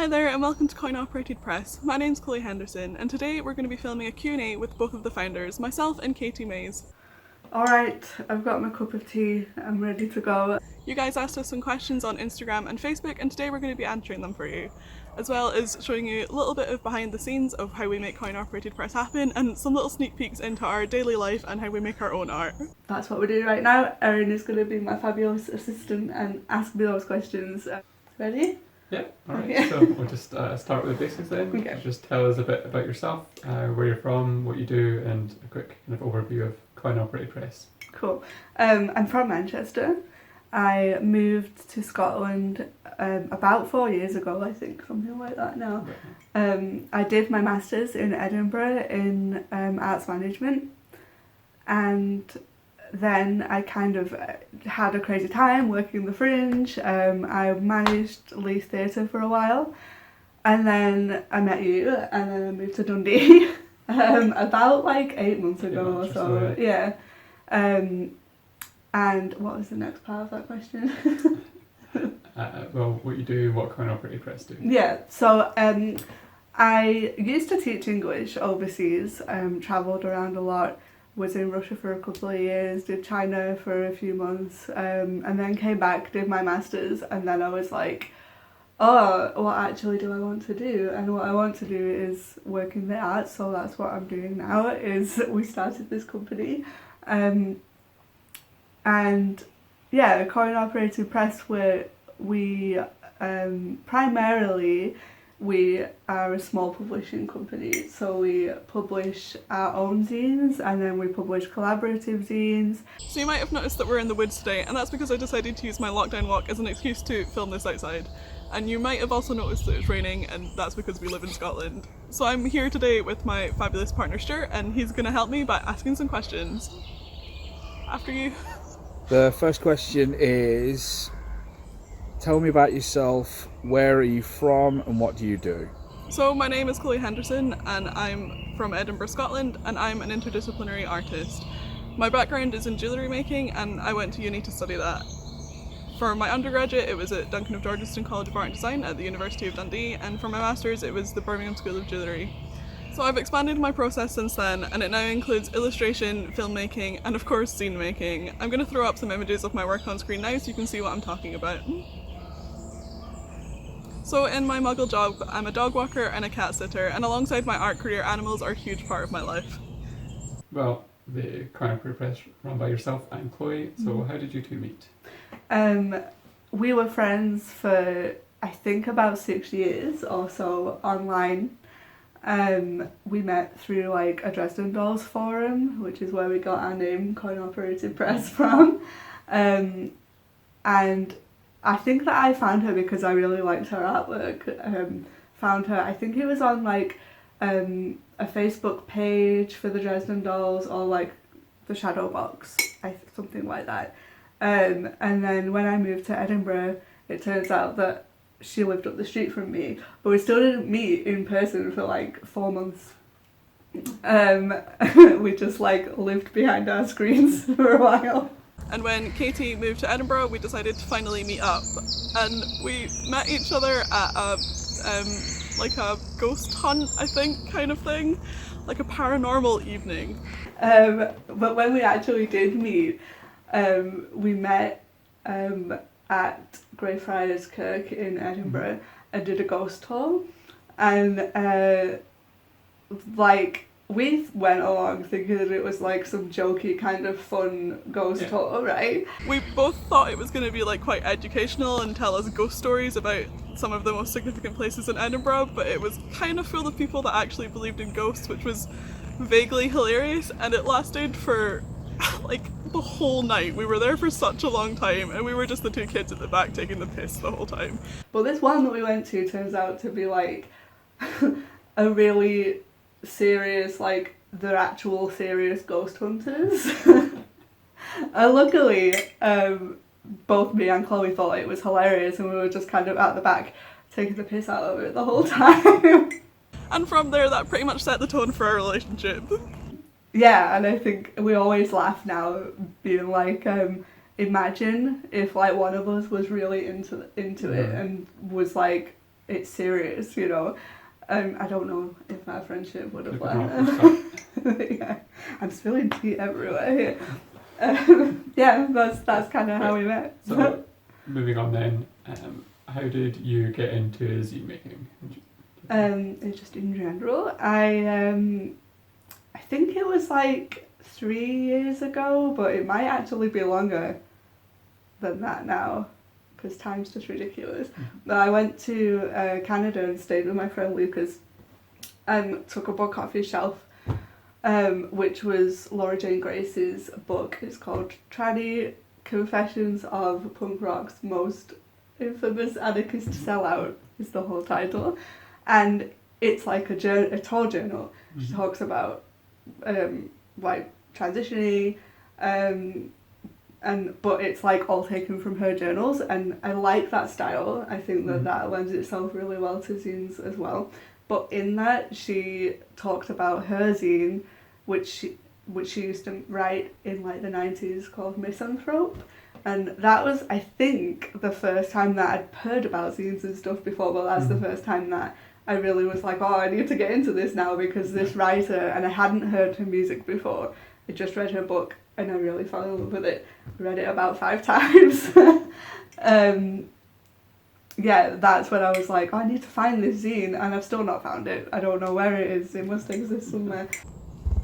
Hi there and welcome to Coin-Operated Press. My name's Chloe Henderson and today we're going to be filming a Q&A with both of the founders, myself and Katie Mays. Alright, I've got my cup of tea, I'm ready to go. You guys asked us some questions on Instagram and Facebook and today we're going to be answering them for you, as well as showing you a little bit of behind the scenes of how we make Coin-Operated Press happen and some little sneak peeks into our daily life and how we make our own art. That's what we're doing right now. Aeryn is going to be my fabulous assistant and ask me those questions. Ready? Yeah, alright, Okay. so we'll just start with the basics then. Okay. Just tell us a bit about yourself, where you're from, what you do, and a quick kind of overview of Coin-Operated Press. Cool. I'm from Manchester. I moved to Scotland about 4 years ago, I think, something like that now. I did my Masters in Edinburgh in Arts Management, and then I kind of had a crazy time working the Fringe. I managed Leith Theatre for a while, and then I met you, and then I moved to Dundee about like 8 months ago or so. Yeah. And what was the next part of that question? Well, what you do, what Coin-Operated Press do. Yeah, so I used to teach English overseas, travelled around a lot, was in Russia for a couple of years, did China for a few months, and then came back, did my Masters, and then I was like, oh, what actually do I want to do? And what I want to do is work in the arts, so that's what I'm doing now, is we started this company. And yeah, Coin-Operated Press, where we primarily we are a small publishing company, so we publish our own zines and then we publish collaborative zines. So you might have noticed that we're in the woods today, and that's because I decided to use my lockdown walk as an excuse to film this outside. And you might have also noticed that it's raining, and that's because we live in Scotland. So I'm here today with my fabulous partner Stuart, and he's going to help me by asking some questions. After you. The first question is, tell me about yourself, where are you from and what do you do? So my name is Chloe Henderson and I'm from Edinburgh, Scotland, and I'm an interdisciplinary artist. My background is in jewellery making and I went to uni to study that. For my undergraduate it was at Duncan of Georgeston College of Art and Design at the University of Dundee, and for my masters it was the Birmingham School of Jewellery. So I've expanded my process since then, and it now includes illustration, filmmaking, and of course zine making. I'm going to throw up some images of my work on screen now so you can see what I'm talking about. So in my muggle job, I'm a dog walker and a cat sitter, and alongside my art career, animals are a huge part of my life. Well, the Coin-Operated Press run by yourself and Chloe, so how did you two meet? We were friends for I think about 6 years or so online. We met through like a Dresden Dolls forum, which is where we got our name Coin-Operated Press from, and I think that I found her because I really liked her artwork. Found her, I think it was on like a Facebook page for the Dresden Dolls or like the Shadow Box, something like that. And then when I moved to Edinburgh, it turns out that she lived up the street from me, but we still didn't meet in person for like 4 months. We just like lived behind our screens for a while. And when Katie moved to Edinburgh, we decided to finally meet up, and we met each other at like a ghost hunt, I think, kind of thing, like a paranormal evening. But when we actually did meet, we met at Greyfriars Kirk in Edinburgh and did a ghost tour, and like we went along thinking that it was like some jokey kind of fun ghost tour, right? We both thought it was going to be like quite educational and tell us ghost stories about some of the most significant places in Edinburgh, but it was kind of full of people that actually believed in ghosts, which was vaguely hilarious, and it lasted for like the whole night. We were there for such a long time and we were just the two kids at the back taking the piss the whole time. But this one that we went to turns out to be like a really serious, like they're actual serious ghost hunters. And luckily both me and Chloe thought it was hilarious and we were just kind of at the back taking the piss out of it the whole time. And from there that pretty much set the tone for our relationship. Yeah, and I think we always laugh now, being like, imagine if like one of us was really into it and was like it's serious, you know. I don't know if our friendship would have Looking went. Yeah, I'm spilling tea everywhere here. Yeah, that's kind of how we met. So, moving on then, how did you get into zine making? Just in general, I think it was like 3 years ago, but it might actually be longer than that now, because time's just ridiculous. But I went to Canada and stayed with my friend Lucas and took a book off his shelf, which was Laura Jane Grace's book. It's called Tranny: Confessions of Punk Rock's Most Infamous Anarchist Sellout, is the whole title. And it's like a tour journal. She talks about like transitioning, but it's like all taken from her journals, and I like that style. I think that lends itself really well to zines as well. But in that, she talked about her zine, which she used to write in like the 90s, called Misanthrope. And that was, I think, the first time that I'd heard about zines and stuff before, but that's the first time that I really was like, oh, I need to get into this now, because this writer, and I hadn't heard her music before, I just read her book and I really fell in love with it. I read it about 5 times. Yeah, that's when I was like, oh, I need to find this zine, and I've still not found it. I don't know where it is, it must exist somewhere.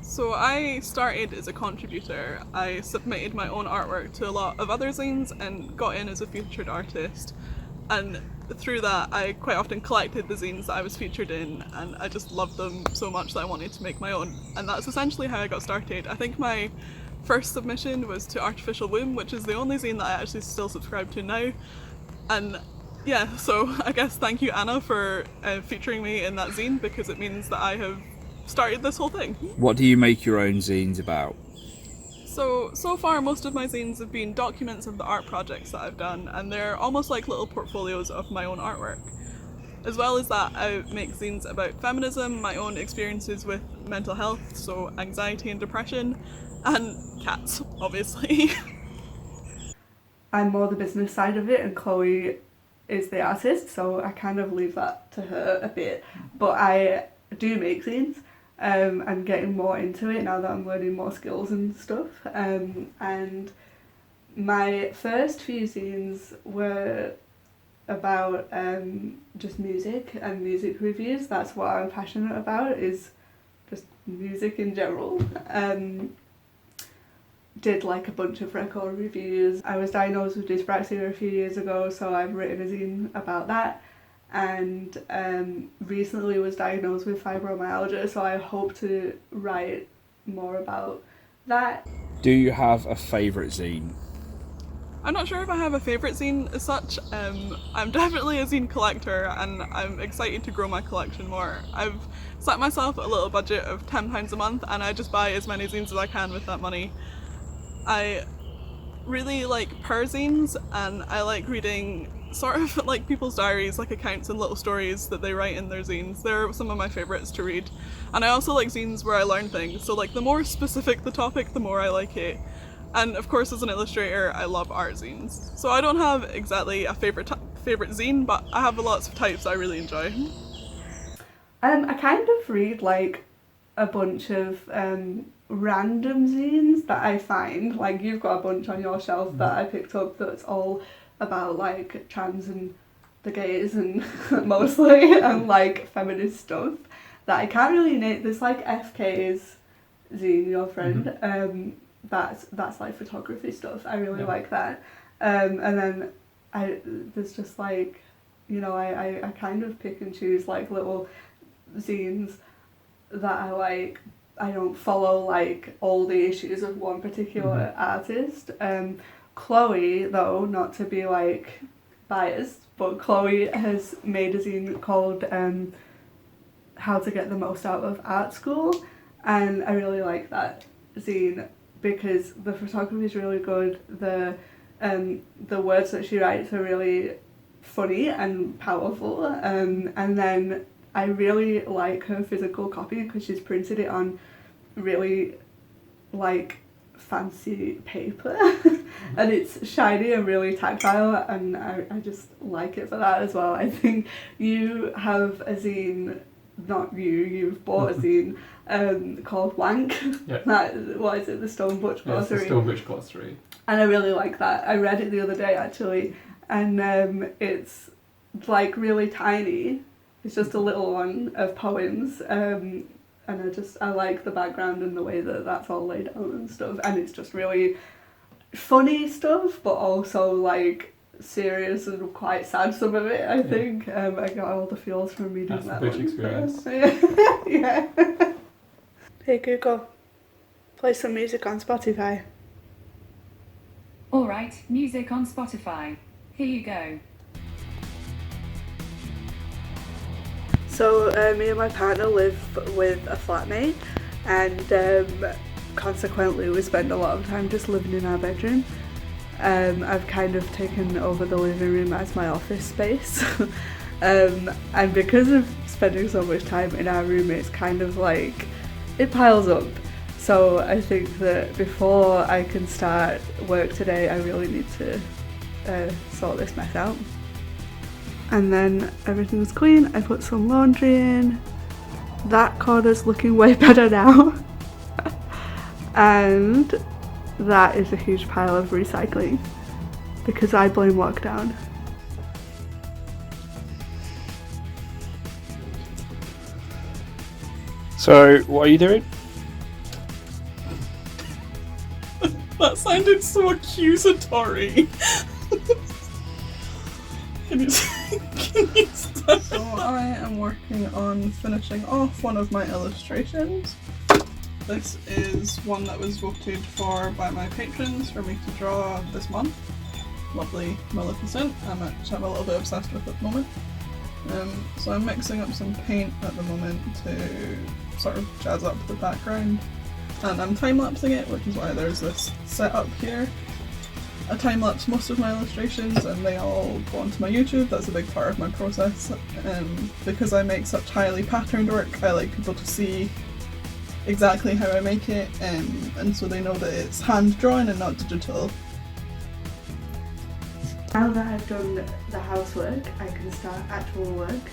So I started as a contributor. I submitted my own artwork to a lot of other zines and got in as a featured artist. And through that, I quite often collected the zines that I was featured in, and I just loved them so much that I wanted to make my own. And that's essentially how I got started. I think my first submission was to Artificial Womb, which is the only zine that I actually still subscribe to now. And yeah, so I guess thank you, Anna, for featuring me in that zine, because it means that I have started this whole thing. What do you make your own zines about? So far most of my zines have been documents of the art projects that I've done, and they're almost like little portfolios of my own artwork. As well as that, I make zines about feminism, my own experiences with mental health, so anxiety and depression, and cats, obviously. I'm more the business side of it, and Chloe is the artist, so I kind of leave that to her a bit. But I do make zines. I'm getting more into it now that I'm learning more skills and stuff. And my first few zines were about just music and music reviews. That's what I'm passionate about, is just music in general. Did like a bunch of record reviews. I was diagnosed with dyspraxia a few years ago, so I've written a zine about that. And recently was diagnosed with fibromyalgia, so I hope to write more about that. Do you have a favourite zine? I'm not sure if I have a favourite zine as such. I'm definitely a zine collector, and I'm excited to grow my collection more. I've set myself a little budget of £10 a month, and I just buy as many zines as I can with that money. I really like zines, and I like reading sort of like people's diaries, like accounts and little stories that they write in their zines. They're some of my favourites to read. And I also like zines where I learn things, so like the more specific the topic, the more I like it. And of course, as an illustrator, I love art zines. So I don't have exactly a favourite zine, but I have lots of types I really enjoy. I kind of read like a bunch of random zines that I find. Like, you've got a bunch on your shelf that I picked up that's all about like trans and the gays and mostly, and like feminist stuff that I can't really name. There's like FK's zine, your friend, that's like photography stuff. I really like that. And then there's just like, you know, I kind of pick and choose like little zines that I like. I don't follow like all the issues of one particular artist. Chloe, though, not to be like biased, but Chloe has made a zine called How to Get the Most Out of Art School, and I really like that zine because the photography is really good. The words that she writes are really funny and powerful, and then I really like her physical copy because she's printed it on really like fancy paper and it's shiny and really tactile, and I just like it for that as well. I think you have a zine, not you've bought a zine called Wank. Yeah. What is it, the Stone Butch Yeah, it's the Glossary? Stone Butch Glossary. And I really like that. I read it the other day actually, and it's like really tiny. It's just a little one of poems, and I like the background and the way that that's all laid out and stuff, and it's just really funny stuff, but also like serious and quite sad, some of it, I think. I got all the feels from reading That's that the one. Butch experience. Yeah. Hey Google, play some music on Spotify. Alright, music on Spotify. Here you go. So me and my partner live with a flatmate, and consequently we spend a lot of time just living in our bedroom. I've kind of taken over the living room as my office space, and because of spending so much time in our room, it's kind of like it piles up. So I think that before I can start work today, I really need to sort this mess out. And then everything's clean. I put some laundry in. That corner's looking way better now. And that is a huge pile of recycling because I blame lockdown. So, what are you doing? That sounded so accusatory. Can you stop? So I am working on finishing off one of my illustrations. This is one that was voted for by my patrons for me to draw this month. Lovely Maleficent, which I'm a little bit obsessed with at the moment. So I'm mixing up some paint at the moment to sort of jazz up the background. And I'm time-lapsing it, which is why there's this setup here. I time-lapse most of my illustrations and they all go onto my YouTube. That's a big part of my process. Because I make such highly patterned work, I like people to see exactly how I make it, and so they know that it's hand-drawn and not digital. Now that I've done the housework, I can start actual work,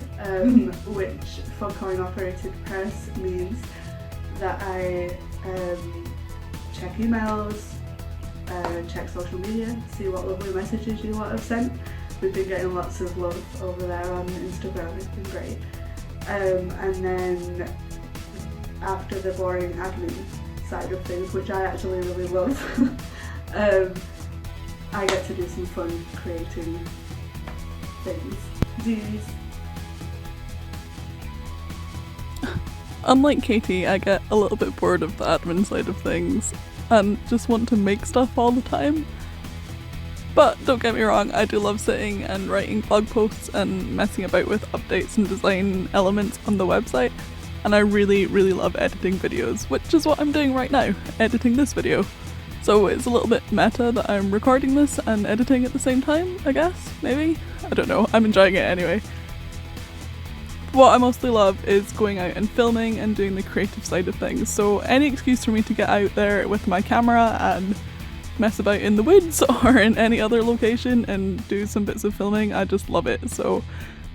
which for coinoperatedpress means that I check emails, check social media, see what lovely messages you lot have sent. We've been getting lots of love over there on Instagram, it's been great. And then after the boring admin side of things, which I actually really love, I get to do some fun creating things. These. Unlike Katie, I get a little bit bored of the admin side of things and just want to make stuff all the time. But don't get me wrong, I do love sitting and writing blog posts and messing about with updates and design elements on the website. And I really, really love editing videos, which is what I'm doing right now, editing this video. So it's a little bit meta that I'm recording this and editing at the same time, I guess, maybe? I don't know, I'm enjoying it anyway. What I mostly love is going out and filming and doing the creative side of things, so any excuse for me to get out there with my camera and mess about in the woods or in any other location and do some bits of filming, I just love it. So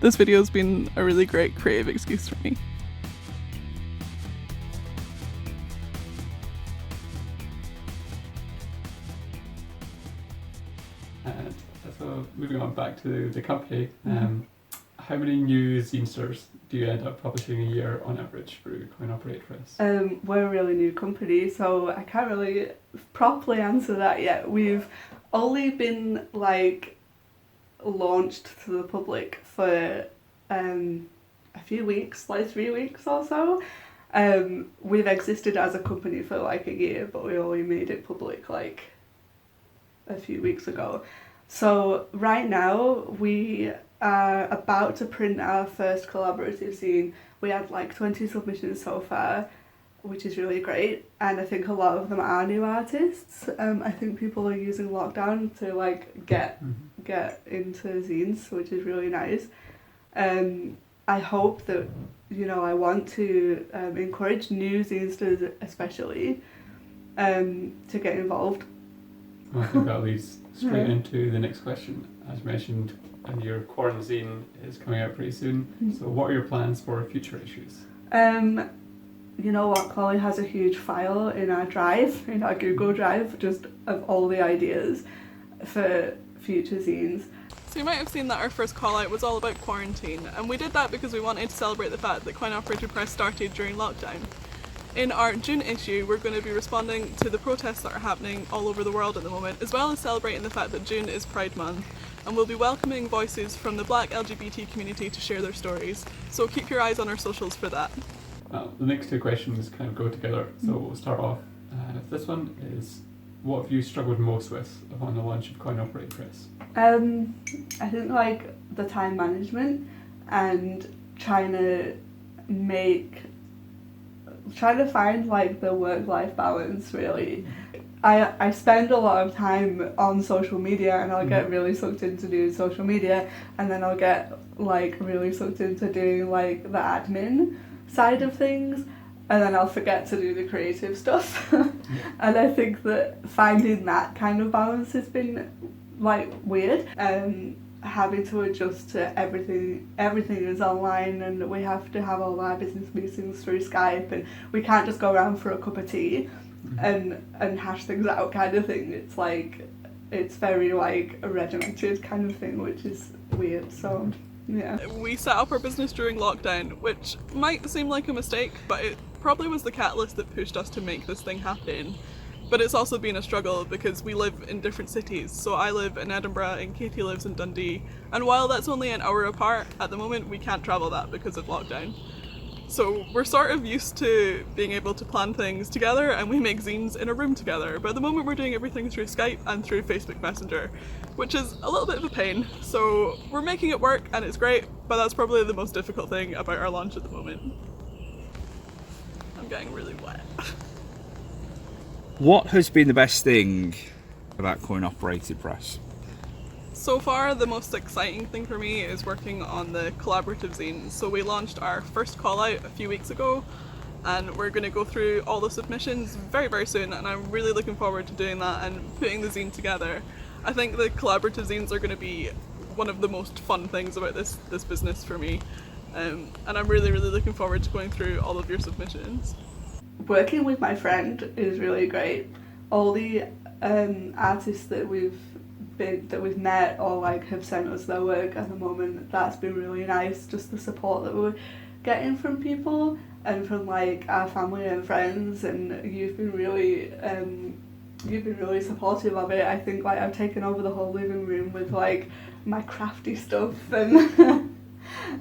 this video has been a really great creative excuse for me. And so moving on back to the company, how many new zinesters do you end up publishing a year on average through coinoperatedpress? We're a really new company, so I can't really properly answer that yet. We've only been like launched to the public for a few weeks, like 3 weeks or so. We've existed as a company for like a year, but we only made it public like a few weeks ago. So right now we are about to print our first collaborative zine. We had like 20 submissions so far, which is really great, and I think a lot of them are new artists. I think people are using lockdown to like get into zines, which is really nice. I hope that, you know, I want to encourage new zinesters especially to get involved. Well, I think that leads straight into the next question. As mentioned, your quarantine is coming out pretty soon. So what are your plans for future issues? You know what, Chloe has a huge file in our drive, in our Google Drive, just of all the ideas for future zines. So you might have seen that our first call out was all about quarantine, and we did that because we wanted to celebrate the fact that coinoperatedpress started during lockdown. In our June issue, we're going to be responding to the protests that are happening all over the world at the moment, as well as celebrating the fact that June is Pride Month, and we'll be welcoming voices from the Black LGBT community to share their stories. So keep your eyes on our socials for that. Well, the next two questions kind of go together, so we'll start off. This one is, what have you struggled most with upon the launch of coinoperatedpress? I think like the time management and trying to find like the work-life balance really. I spend a lot of time on social media, and I'll get really sucked into doing social media, and then I'll get like really sucked into doing like the admin side of things, and then I'll forget to do the creative stuff. And I think that finding that kind of balance has been like weird. Having to adjust to everything is online, and we have to have all our business meetings through Skype, and we can't just go around for a cup of tea and hash things out kind of thing. It's like, it's very like a regimented kind of thing, which is weird. So yeah. We set up our business during lockdown, which might seem like a mistake, but it probably was the catalyst that pushed us to make this thing happen. But it's also been a struggle because we live in different cities. So I live in Edinburgh and Katie lives in Dundee. And while that's only an hour apart, at the moment we can't travel that because of lockdown. So we're sort of used to being able to plan things together, and we make zines in a room together. But at the moment we're doing everything through Skype and through Facebook Messenger, which is a little bit of a pain. So we're making it work and it's great, but that's probably the most difficult thing about our launch at the moment. I'm getting really wet. What has been the best thing about coinoperatedpress? So far, the most exciting thing for me is working on the collaborative zine. So we launched our first call out a few weeks ago, and we're going to go through all the submissions very, very soon, and I'm really looking forward to doing that and putting the zine together. I think the collaborative zines are going to be one of the most fun things about this business for me, and I'm really, really looking forward to going through all of your submissions. Working with my friend is really great. All the artists that we've met or like have sent us their work at the moment, that's been really nice. Just the support that we're getting from people and from like our family and friends, and you've been really supportive of it. I think like I've taken over the whole living room with like my crafty stuff and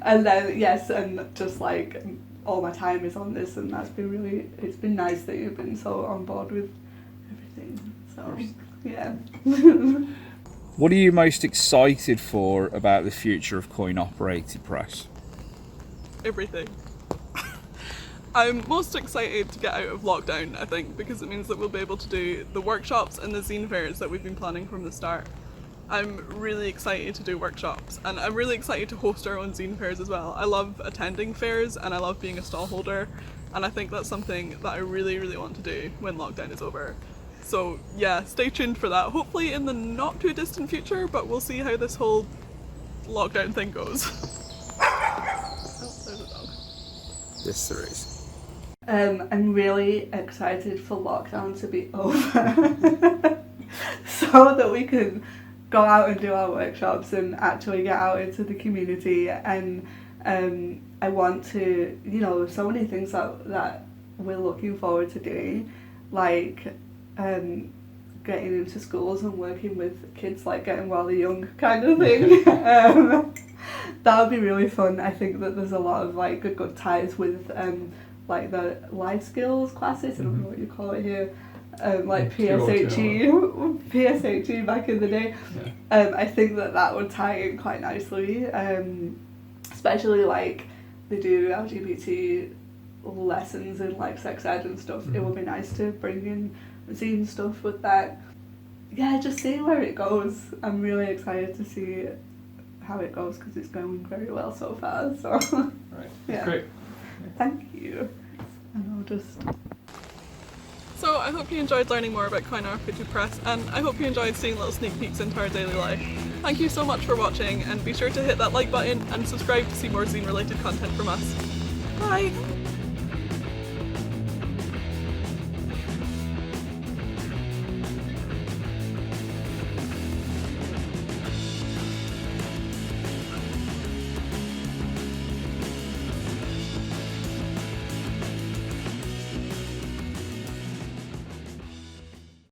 and then and just like all my time is on this, and that's been really, it's been nice that you've been so on board with everything. So yeah. What are you most excited for about the future of coinoperatedpress? Everything. I'm most excited to get out of lockdown, I think, because it means that we'll be able to do the workshops and the zine fairs that we've been planning from the start. I'm really excited to do workshops, and I'm really excited to host our own zine fairs as well. I love attending fairs and I love being a stall holder, and I think that's something that I really, really want to do when lockdown is over. So yeah, stay tuned for that, hopefully in the not too distant future, but we'll see how this whole lockdown thing goes. Oh, there's a dog. Yes, there is. I'm really excited for lockdown to be over so that we can go out and do our workshops and actually get out into the community. And I want to, there's so many things that we're looking forward to doing, like getting into schools and working with kids, like getting while they're young kind of thing. That would be really fun. I think that there's a lot of like good ties with like the life skills classes, I don't know what you call it here, like PSHE back in the day. Yeah. I think that would tie in quite nicely, especially like they do LGBT lessons in like sex ed and stuff. It would be nice to bring in zine stuff with that. Yeah, just see where it goes. I'm really excited to see how it goes because it's going very well so far. So right, yeah, great. Thank you. And I'll just. So I hope you enjoyed learning more about coinoperatedpress, and I hope you enjoyed seeing little sneak peeks into our daily life. Thank you so much for watching, and be sure to hit that like button and subscribe to see more zine related content from us. Bye!